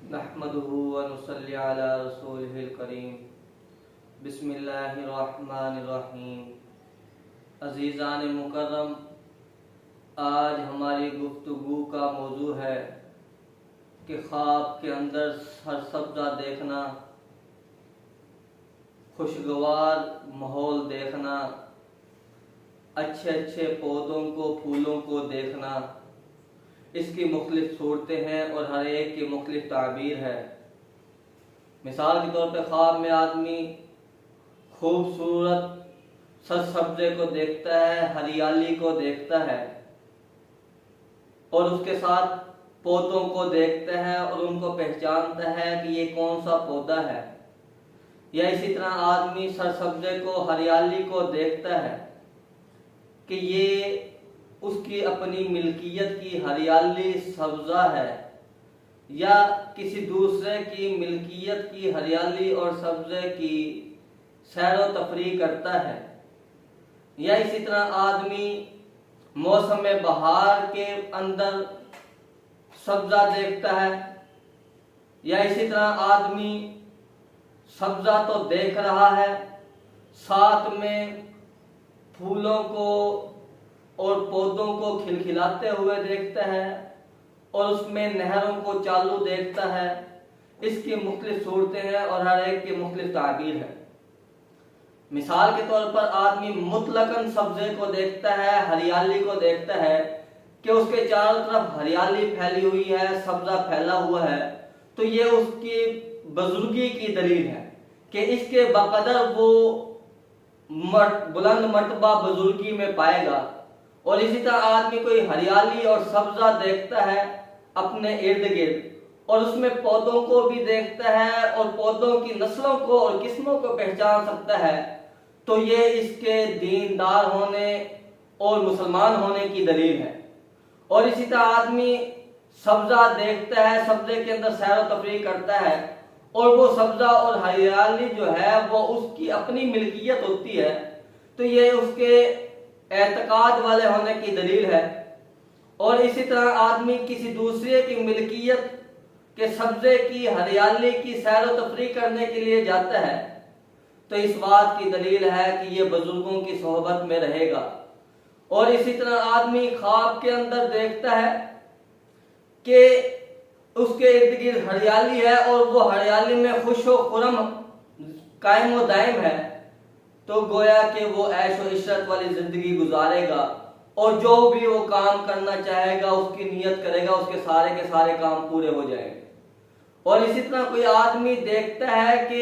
नहमदुहु व नुसल्ली अला रसूलिहिल करीम। बिस्मिल्लाहिर्रहमानिर्रहीम। अज़ीज़ान मुकर्रम, आज हमारी गुफ्तगू का मौजू है कि ख्वाब के अंदर सरसब्ज़ा देखना, खुशगवार माहौल देखना, अच्छे अच्छे पौधों को, फूलों को देखना। इसकी मुख्तलिफ सूरतें हैं और हर एक की मुख्तलिफ ताबीर है। मिसाल के तौर पर ख्वाब में आदमी खूबसूरत सरसब्ज़े को देखता है, हरियाली को देखता है और उसके साथ पौधों को देखता है और उनको पहचानता है कि ये कौन सा पौधा है। या इसी तरह आदमी सरसब्ज़े को, हरियाली को देखता है कि ये उसकी अपनी मिल्कियत की हरियाली सब्ज़ा है या किसी दूसरे की मिल्कियत की हरियाली और सब्ज़े की सैर व तफरीह करता है। या इसी तरह आदमी मौसम बहार के अंदर सब्ज़ा देखता है। या इसी तरह आदमी सब्ज़ा तो देख रहा है, साथ में फूलों को और पौधों को खिलखिलाते हुए देखता है और उसमें नहरों को चालू देखता है। इसकी मुख्तलिफ सूरतें हैं और हर एक की मुख्तलिफ ताबीर है। मिसाल के तौर पर आदमी मुतलकन सब्ज़े को देखता है, हरियाली को देखता है कि उसके चारों तरफ हरियाली फैली हुई है, सब्ज़ा फैला हुआ है, तो ये उसकी बुजुर्गी की दलील है कि इसके बकदर वो बुलंद मर्तबा बुजुर्गी में पाएगा। और इसी तरह आदमी कोई हरियाली और सब्ज़ा देखता है अपने इर्द गिर्द और उसमें पौधों को भी देखता है और पौधों की नस्लों को और किस्मों को पहचान सकता है, तो ये इसके दीनदार होने और मुसलमान होने की दलील है। और इसी तरह आदमी सब्ज़ा देखता है, सब्ज़े के अंदर सैर व तफरीह करता है और वो सब्ज़ा और हरियाली जो है वो उसकी अपनी मिल्कियत होती है, तो ये उसके एतकाद वाले होने की दलील है। और इसी तरह आदमी किसी दूसरे की मिल्कियत के सब्ज़े की, हरियाली की सैर व तफरीह करने के लिए जाता है, तो इस बात की दलील है कि ये बुजुर्गों की सोहबत में रहेगा। और इसी तरह आदमी ख्वाब के अंदर देखता है कि उसके इर्द गिर्द हरियाली है और वो हरियाली में खुश व खुरम कायम व दायम है, तो गोया कि वो ऐश व इशरत वाली जिंदगी गुजारेगा और जो भी वो काम करना चाहेगा, उसकी नियत करेगा, उसके सारे के सारे काम पूरे हो जाएंगे। और इसी तरह कोई आदमी देखता है कि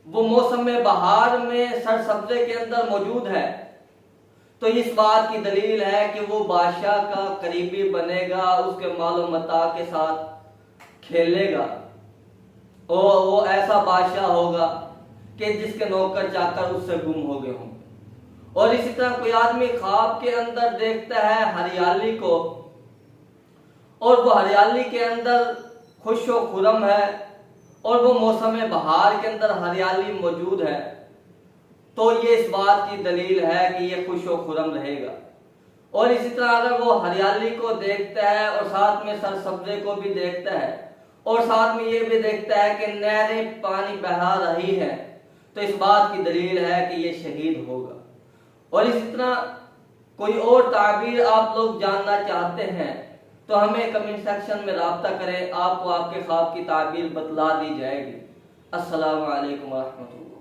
वो मौसम बहार में सरसब्ज़े के अंदर मौजूद है, तो इस बात की दलील है कि वो बादशाह का करीबी बनेगा, उसके मालो मता के साथ खेलेगा और वो ऐसा बादशाह होगा कि जिसके नौकर चाकर उससे गुम हो गए होंगे। और इसी तरह कोई आदमी ख्वाब के अंदर देखता है हरियाली को और वो हरियाली के अंदर खुश व खुरम है और वो मौसम बहार के अंदर हरियाली मौजूद है, तो ये इस बात की दलील है कि ये खुश व खुरम रहेगा। और इसी तरह अगर वो हरियाली को देखता है और साथ में सरसब्ज़े को भी देखता है और साथ में ये भी देखता है कि नहरें पानी बहा रही है, तो इस बात की दलील है कि ये शहीद होगा। और इसी तरह कोई और ताबीर आप लोग जानना चाहते हैं तो हमें कमेंट सेक्शन में राब्ता करें, आपको आपके ख्वाब की ताबीर बतला दी जाएगी। अस्सलामु अलैकुम व रहमतुल्लाह।